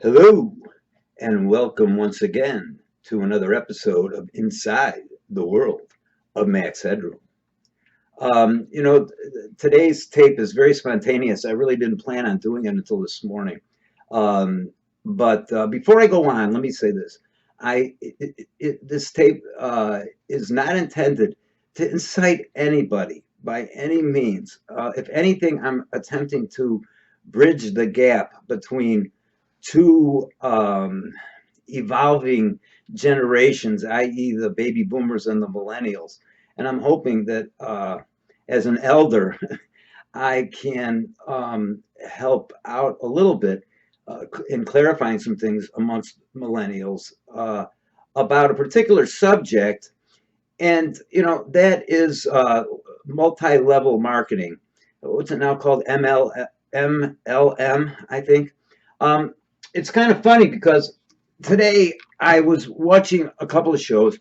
Hello, and welcome once again to another episode of Inside the World of Max Headroom. Today's tape is very spontaneous. I really didn't plan on doing it until this morning. But before I go on, let me say this. This tape is not intended to incite anybody by any means. If anything, I'm attempting to bridge the gap between two evolving generations, i.e., the baby boomers and the millennials. And I'm hoping that as an elder, I can help out a little bit in clarifying some things amongst millennials about a particular subject. And, that is multi-level marketing. What's it now called? M.L.M, I think. It's kind of funny because today I was watching a couple of shows,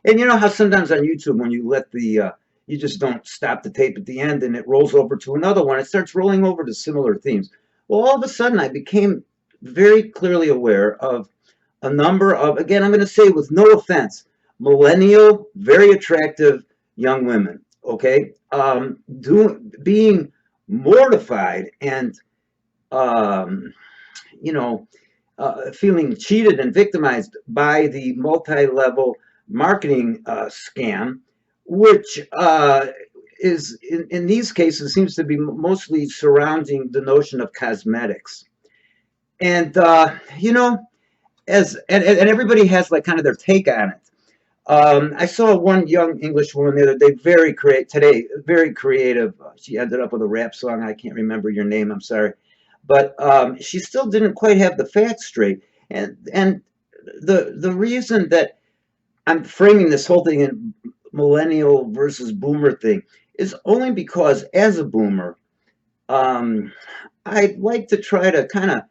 and you know how sometimes on YouTube when you let the you just don't stop the tape at the end and it rolls over to another one, it starts rolling over to similar themes. Well, all of a sudden I became very clearly aware of a number of, again, I'm going to say with no offense, millennial, very attractive young women. Okay, being mortified and um, you know feeling cheated and victimized by the multi-level marketing scam, which is in these cases seems to be mostly surrounding the notion of cosmetics. And and everybody has like kind of their take on it. I saw one young English woman the other day, very creative. She ended up with a rap song. I can't remember your name. I'm sorry, but she still didn't quite have the facts straight. And the reason that I'm framing this whole thing in millennial versus boomer thing is only because as a boomer, um, I'd like to try to kind of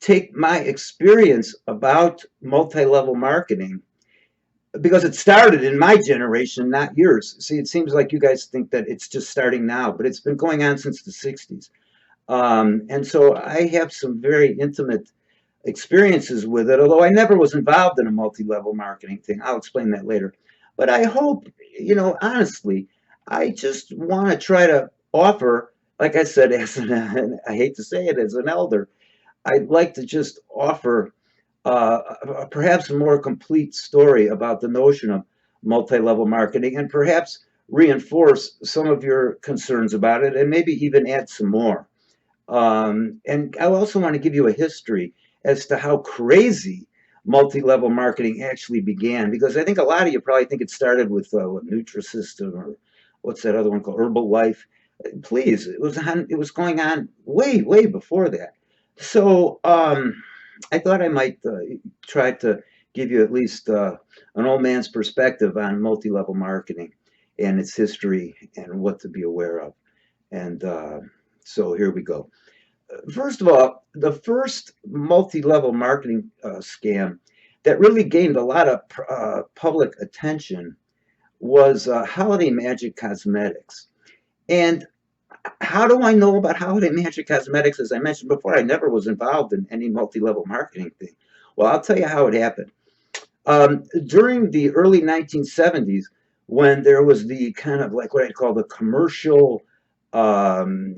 take my experience about multi-level marketing because it started in my generation, not yours. See, it seems like you guys think that it's just starting now, but it's been going on since the 60s. And so I have some very intimate experiences with it, although I never was involved in a multi-level marketing thing. I'll explain that later. But I hope, honestly, I just want to try to offer, like I said, I hate to say it, as an elder, I'd like to just offer perhaps a more complete story about the notion of multi-level marketing and perhaps reinforce some of your concerns about it and maybe even add some more. And I also want to give you a history as to how crazy multi-level marketing actually began, because I think a lot of you probably think it started with Nutrisystem or what's that other one called, Herbalife. Please, it was going on way before that. So I thought I might try to give you at least an old man's perspective on multi-level marketing and its history and what to be aware of. And so here we go. First of all, the first multi-level marketing scam that really gained a lot of public attention was Holiday Magic Cosmetics. And how do I know about Holiday Magic Cosmetics? As I mentioned before, I never was involved in any multi-level marketing thing. Well, I'll tell you how it happened. During the early 1970s, when there was the kind of like what I'd call the commercial um,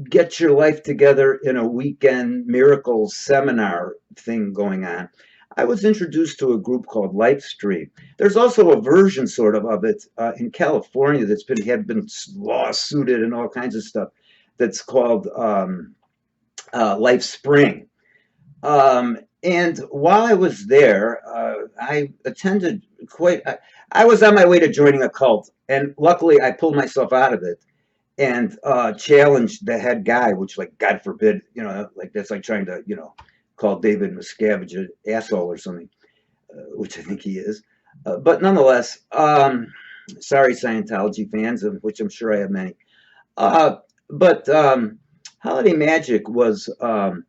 get your life together in a weekend miracles seminar thing going on, I was introduced to a group called Livestream. There's also a version sort of it in California that's been lawsuited and all kinds of stuff. That's called Life Spring. And while I was there, I attended I was on my way to joining a cult, and luckily I pulled myself out of it and challenged the head guy, which, like, God forbid, like that's like trying to, call David Miscavige an asshole or something, which I think he is. But nonetheless, sorry, Scientology fans, of which I'm sure I have many. But Holiday Magic was, or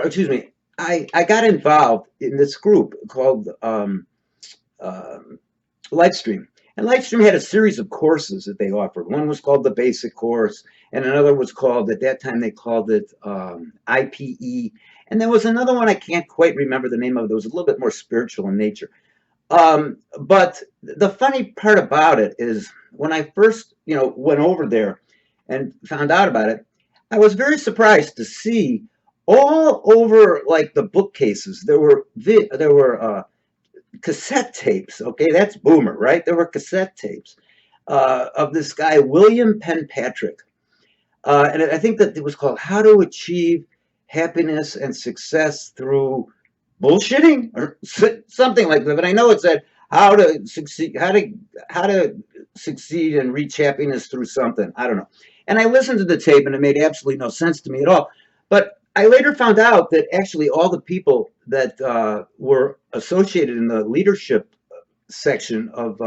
excuse me, I got involved in this group called uh, Livestream. And Livestream had a series of courses that they offered. One was called the basic course, and another was called, at that time, they called it IPE, And there was another one I can't quite remember the name of. It was a little bit more spiritual in nature. But the funny part about it is when I first, went over there and found out about it, I was very surprised to see all over like the bookcases there were cassette tapes. Okay, that's boomer, right? There were cassette tapes of this guy William Penpatrick, and I think that it was called "How to Achieve Happiness and Success Through Bullshitting" or something like that. But I know it said how to succeed and reach happiness through something. I don't know. And I listened to the tape, and it made absolutely no sense to me at all. But I later found out that actually all the people that were associated in the leadership section of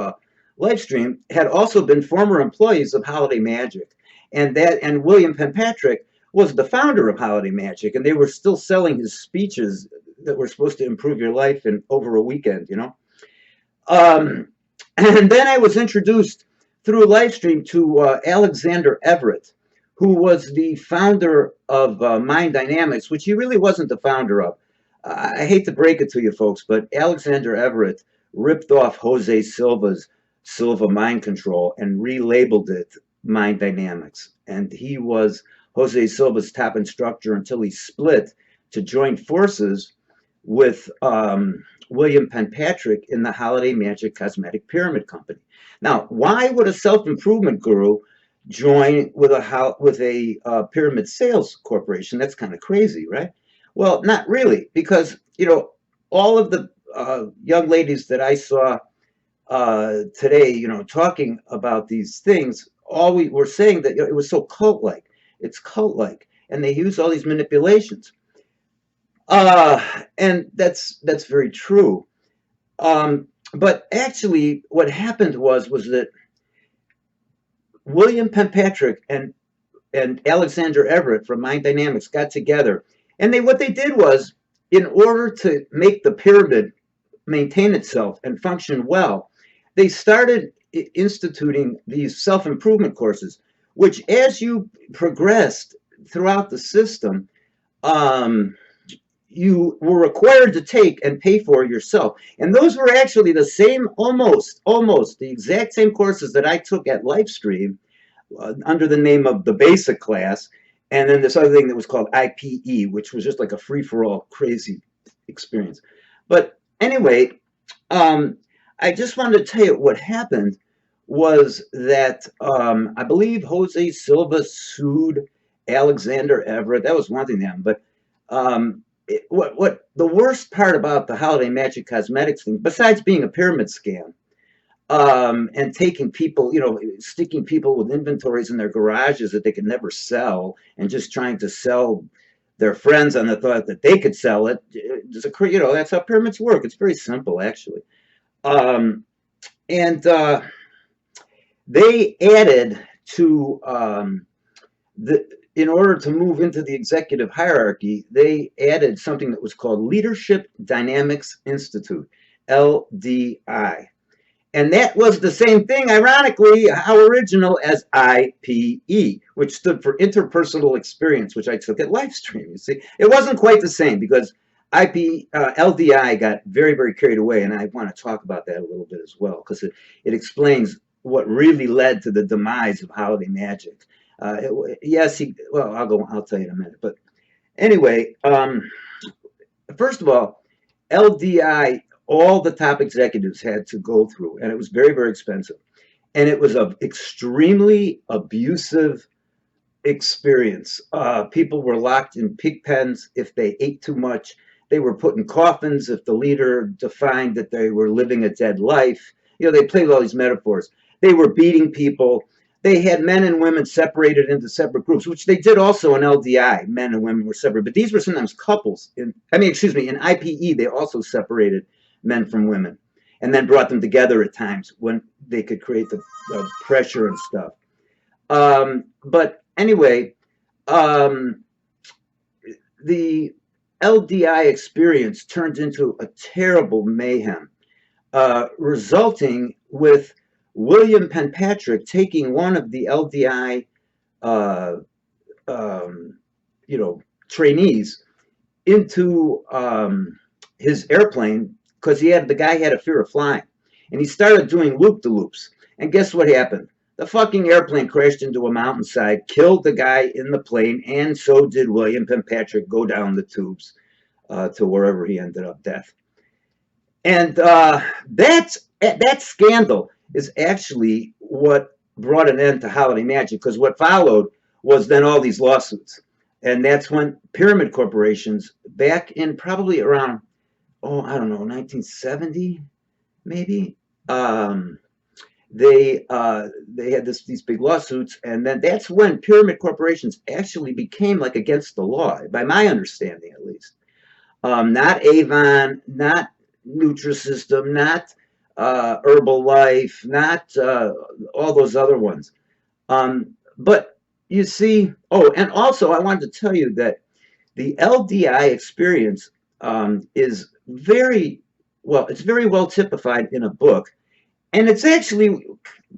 Livestream had also been former employees of Holiday Magic, and William Penpatrick was the founder of Holiday Magic, and they were still selling his speeches that were supposed to improve your life in over a weekend. Um, and then I was introduced through a live stream to Alexander Everett, who was the founder of Mind Dynamics, which he really wasn't the founder of. I hate to break it to you folks, but Alexander Everett ripped off Jose Silva's Silva Mind Control and relabeled it Mind Dynamics. And he was Jose Silva's top instructor until he split to join forces with William Penpatrick in the Holiday Magic Cosmetic Pyramid Company. Now, why would a self-improvement guru join with a pyramid sales corporation? That's kind of crazy, right? Well, not really, because all of the young ladies that I saw today, talking about these things, all we were saying that it was so cult-like. It's cult-like, and they use all these manipulations. And that's very true. But actually, what happened was that William Penpatrick and Alexander Everett from Mind Dynamics got together, and what they did was, in order to make the pyramid maintain itself and function well, they started instituting these self-improvement courses, which, as you progressed throughout the system, you were required to take and pay for yourself. And those were actually the same, almost the exact same courses that I took at Livestream under the name of the basic class. And then this other thing that was called IPE, which was just like a free-for-all crazy experience. But anyway, I just wanted to tell you what happened was that I believe Jose Silva sued Alexander Everett. That was one thing then, but what the worst part about the Holiday Magic Cosmetics thing, besides being a pyramid scam, and taking people, sticking people with inventories in their garages that they could never sell, and just trying to sell their friends on the thought that they could sell it. That's how pyramids work. It's very simple, actually. And they added to in order to move into the executive hierarchy, they added something that was called Leadership Dynamics Institute, LDI. And that was the same thing, ironically, how original as IPE, which stood for Interpersonal Experience, which I took at Livestream. You see, it wasn't quite the same because LDI got very, very carried away, and I want to talk about that a little bit as well because it explains what really led to the demise of Holiday Magic. Well, I'll tell you in a minute. But anyway, first of all, LDI, all the top executives had to go through, and it was very, very expensive. And it was an extremely abusive experience. People were locked in pig pens if they ate too much. They were put in coffins if the leader defined that they were living a dead life. They played with all these metaphors. They were beating people. They had men and women separated into separate groups, which they did also in LDI. Men and women were separate, but these were sometimes couples. In IPE, they also separated men from women and then brought them together at times when they could create the pressure and stuff. But anyway, the LDI experience turned into a terrible mayhem, resulting with William Penpatrick taking one of the LDI, trainees into his airplane because the guy had a fear of flying, and he started doing loop-de-loops. And guess what happened? The fucking airplane crashed into a mountainside, killed the guy in the plane, and so did William Penn go down the tubes to wherever he ended up death. And that scandal is actually what brought an end to holiday magic, because what followed was then all these lawsuits. And that's when pyramid corporations, back in probably around, I don't know, 1970, maybe, they had these big lawsuits, and then that's when pyramid corporations actually became like against the law, by my understanding at least. Not Avon, not Nutrisystem, not Herbalife, not all those other ones. But you see, and also I wanted to tell you that the LDI experience is very well typified in a book, and it's actually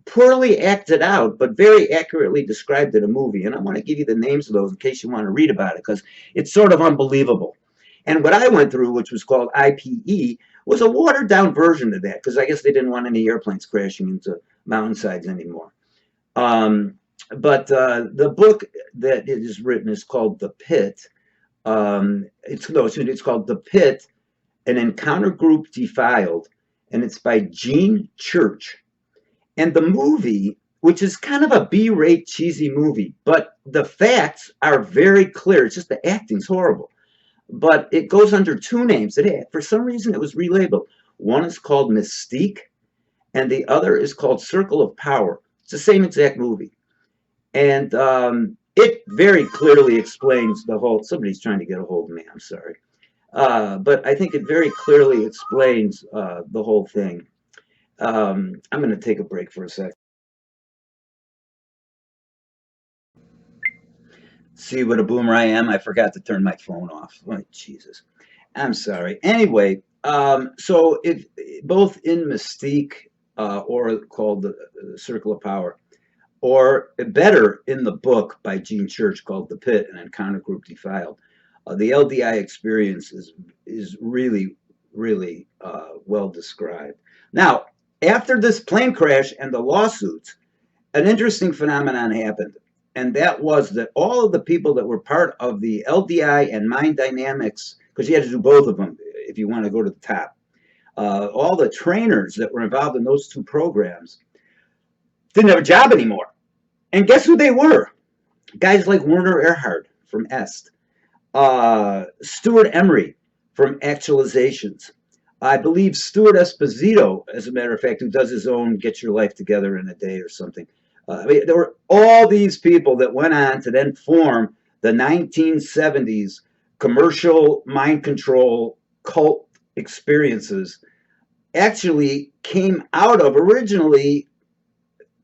poorly acted out, but very accurately described in a movie. And I want to give you the names of those in case you want to read about it, because it's sort of unbelievable. And what I went through, which was called IPE, was a watered down version of that, because I guess they didn't want any airplanes crashing into mountainsides anymore. But the book that it is written is called The Pit. It's called The Pit, An Encounter Group Defiled, and it's by Gene Church. And the movie, which is kind of a B-rate cheesy movie, but the facts are very clear. It's just the acting's horrible. But it goes under two names. For some reason, it was relabeled. One is called Mystique, and the other is called Circle of Power. It's the same exact movie. And it very clearly explains the whole... Somebody's trying to get a hold of me. I'm sorry. But I think it very clearly explains the whole thing. I'm going to take a break for a sec. See what a boomer I am? I forgot to turn my phone off. Oh, Jesus. I'm sorry. Anyway, so if both in Mystique, or called the Circle of Power, or better in the book by Gene Church called The Pit, An Encounter Group Defiled, the LDI experience is really, really well described. Now, after this plane crash and the lawsuits, an interesting phenomenon happened. And that was that all of the people that were part of the LDI and Mind Dynamics, because you had to do both of them if you want to go to the top, all the trainers that were involved in those two programs didn't have a job anymore. And guess who they were? Guys like Werner Erhard from Est, Stuart Emery from Actualizations. I believe Stuart Esposito, as a matter of fact, who does his own Get Your Life Together in a Day or something. There were all these people that went on to then form the 1970s commercial mind control cult experiences, actually came out of originally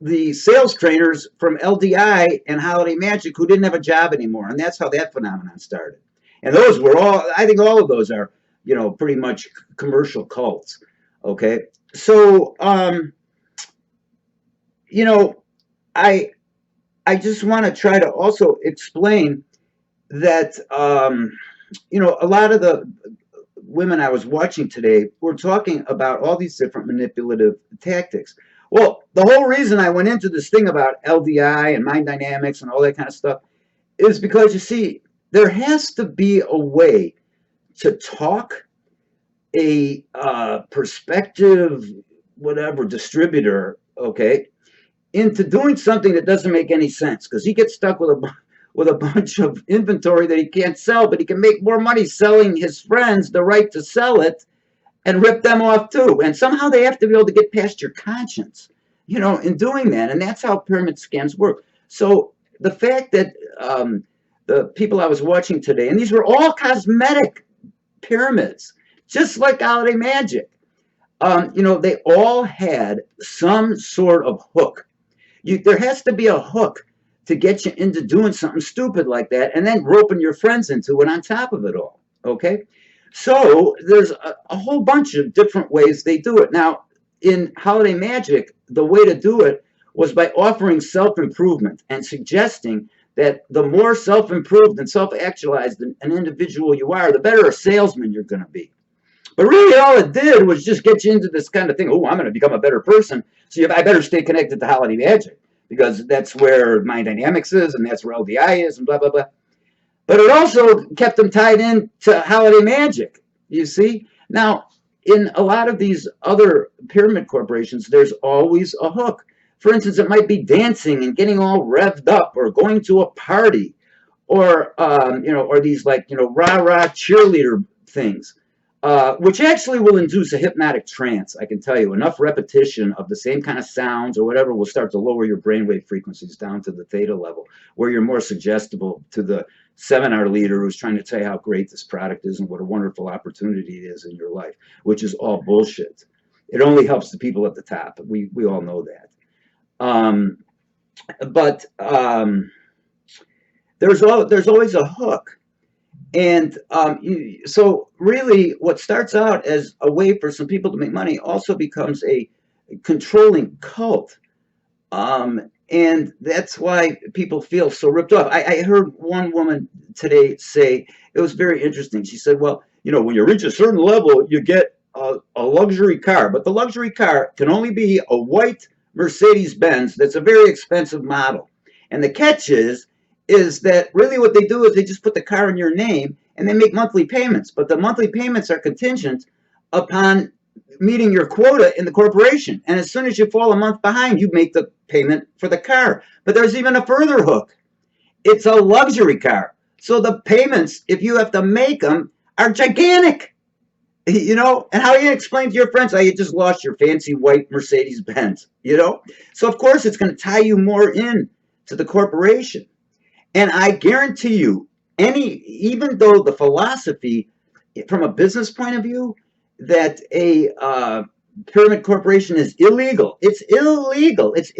the sales trainers from LDI and Holiday Magic who didn't have a job anymore. And that's how that phenomenon started. And those were all, I think all of those are, pretty much commercial cults. Okay. So, I just want to try to also explain that, a lot of the women I was watching today were talking about all these different manipulative tactics. Well, the whole reason I went into this thing about LDI and mind dynamics and all that kind of stuff is because, you see, there has to be a way to talk a perspective, whatever, distributor, okay, into doing something that doesn't make any sense, because he gets stuck with a bunch of inventory that he can't sell, but he can make more money selling his friends the right to sell it and rip them off too. And somehow they have to be able to get past your conscience, in doing that. And that's how pyramid scams work. So the fact that the people I was watching today, and these were all cosmetic pyramids, just like Holiday Magic, they all had some sort of hook. There has to be a hook to get you into doing something stupid like that, and then roping your friends into it on top of it all, okay? So there's a whole bunch of different ways they do it. Now, in Holiday Magic, the way to do it was by offering self-improvement and suggesting that the more self-improved and self-actualized an individual you are, the better a salesman you're going to be. But really, all it did was just get you into this kind of thing. Oh, I'm going to become a better person. So I better stay connected to Holiday Magic because that's where Mind Dynamics is, and that's where LDI is, and blah, blah, blah. But it also kept them tied in to Holiday Magic, you see? Now, in a lot of these other pyramid corporations, there's always a hook. For instance, it might be dancing and getting all revved up, or going to a party, or or these rah-rah cheerleader things. Which actually will induce a hypnotic trance, I can tell you. Enough repetition of the same kind of sounds or whatever will start to lower your brainwave frequencies down to the theta level, where you're more suggestible to the seminar leader who's trying to tell you how great this product is and what a wonderful opportunity it is in your life, which is all bullshit. It only helps the people at the top. We all know that. There's always a hook. And so really what starts out as a way for some people to make money also becomes a controlling cult. And that's why people feel so ripped off. I heard one woman today say, it was very interesting. She said, well, when you reach a certain level, you get a luxury car. But the luxury car can only be a white Mercedes-Benz that's a very expensive model. And the catch is that really what they do is they just put the car in your name and they make monthly payments. But the monthly payments are contingent upon meeting your quota in the corporation. And as soon as you fall a month behind, you make the payment for the car. But there's even a further hook. It's a luxury car. So the payments, if you have to make them, are gigantic. And how are you going to explain to your friends how you just lost your fancy white Mercedes-Benz? So of course it's going to tie you more in to the corporation. And I guarantee you, even though the philosophy, from a business point of view, that a pyramid corporation is illegal. It's illegal. It's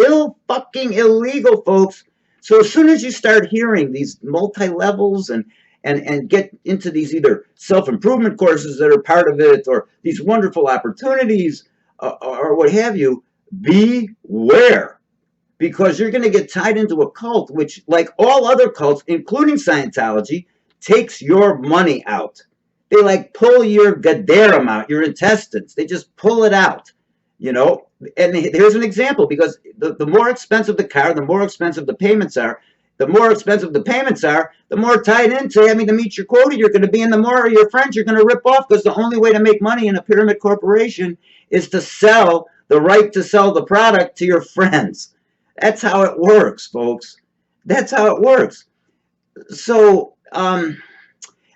fucking illegal, folks. So as soon as you start hearing these multi-levels and get into these either self-improvement courses that are part of it, or these wonderful opportunities, or what have you, beware. Because you're going to get tied into a cult, which, like all other cults, including Scientology, takes your money out. They pull your gadarum out, your intestines. They just pull it out, And here's an example, because the more expensive the car, the more expensive the payments are. The more expensive the payments are, the more tied into having to meet your quota you're going to be, and the more of your friends you're going to rip off, because the only way to make money in a pyramid corporation is to sell the right to sell the product to your friends. That's how it works, folks. That's how it works. So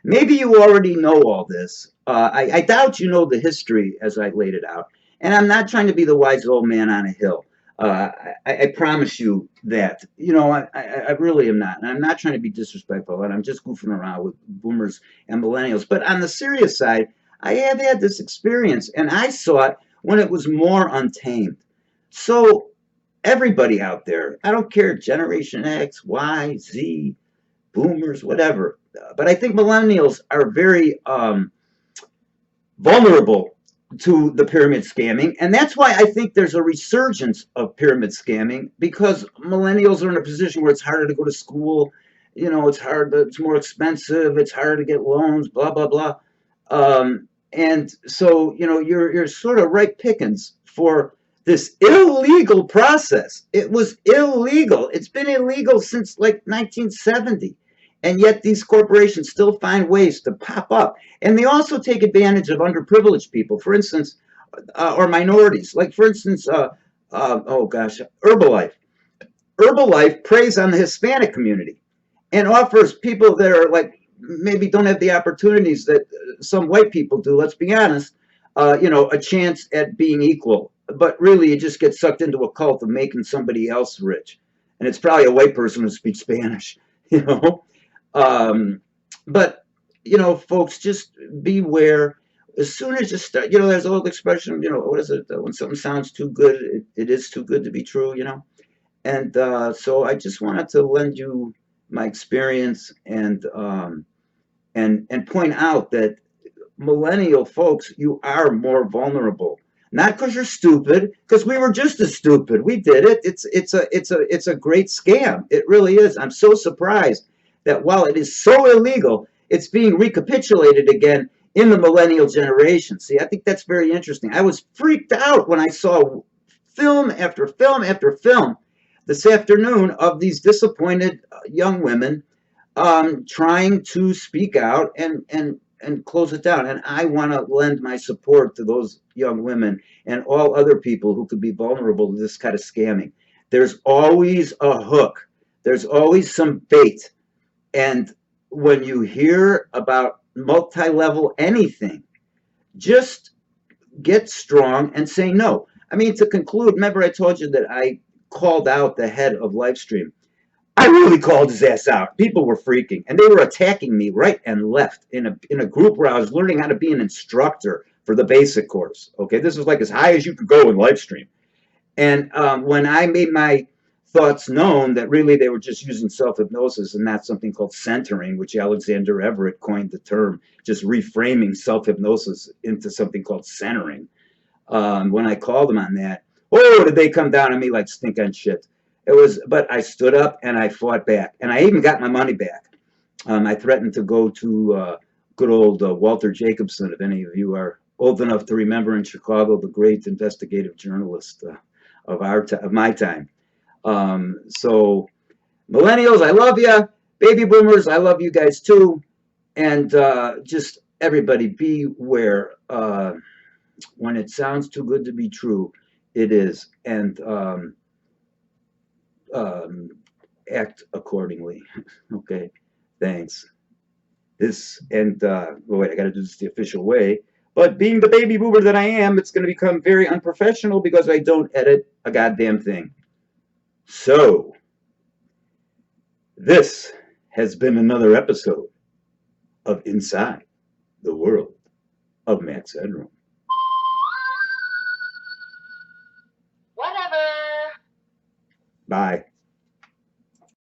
maybe you already know all this. I doubt you know the history as I laid it out. And I'm not trying to be the wise old man on a hill. I promise you that. I really am not. And I'm not trying to be disrespectful. And I'm just goofing around with boomers and millennials. But on the serious side, I have had this experience. And I saw it when it was more untamed. So everybody out there, I don't care, Generation X, Y, Z, boomers, whatever. But I think millennials are very vulnerable to the pyramid scamming. And that's why I think there's a resurgence of pyramid scamming, because millennials are in a position where it's harder to go to school. It's hard, it's more expensive, it's harder to get loans, blah, blah, blah. And so, you're sort of ripe pickings for this illegal process. It was illegal. It's been illegal since 1970. And yet these corporations still find ways to pop up. And they also take advantage of underprivileged people, for instance, or minorities. For instance, Herbalife. Herbalife preys on the Hispanic community and offers people that are maybe don't have the opportunities that some white people do, let's be honest, a chance at being equal. But really, you just get sucked into a cult of making somebody else rich. And it's probably a white person who speaks Spanish, But, folks, just beware. As soon as you start, there's an old expression, what is it? When something sounds too good, it is too good to be true, And so I just wanted to lend you my experience and point out that millennial folks, you are more vulnerable. Not because you're stupid, because we were just as stupid. We did it. It's a great scam. It really is. I'm so surprised that while it is so illegal, it's being recapitulated again in the millennial generation. See, I think that's very interesting. I was freaked out when I saw film after film after film this afternoon of these disappointed young women trying to speak out and close it down. And I want to lend my support to those young women and all other people who could be vulnerable to this kind of scamming. There's always a hook. There's always some bait. And when you hear about multi-level anything, just get strong and say no. I mean, to conclude, remember I told you that I called out the head of Livestream. I really called his ass out. People were freaking, and they were attacking me right and left in a group where I was learning how to be an instructor for the basic course. Okay, this was like as high as you could go in Livestream. And when I made my thoughts known that really they were just using self-hypnosis and not something called centering, which Alexander Everett coined the term, just reframing self-hypnosis into something called centering. When I called them on that, oh, did they come down on me like stink on shit. It was, but I stood up and I fought back, and I even got my money back. I threatened to go to good old Walter Jacobson, if any of you are old enough to remember in Chicago, the great investigative journalist of my time. So, millennials, I love you. Baby boomers, I love you guys too. And just everybody beware. When it sounds too good to be true, it is. And act accordingly. Okay, thanks. This and wait, I got to do this the official way. But being the baby boomer that I am, it's going to become very unprofessional because I don't edit a goddamn thing. So, this has been another episode of Inside the World of Matt's Headroom. Whatever. Bye.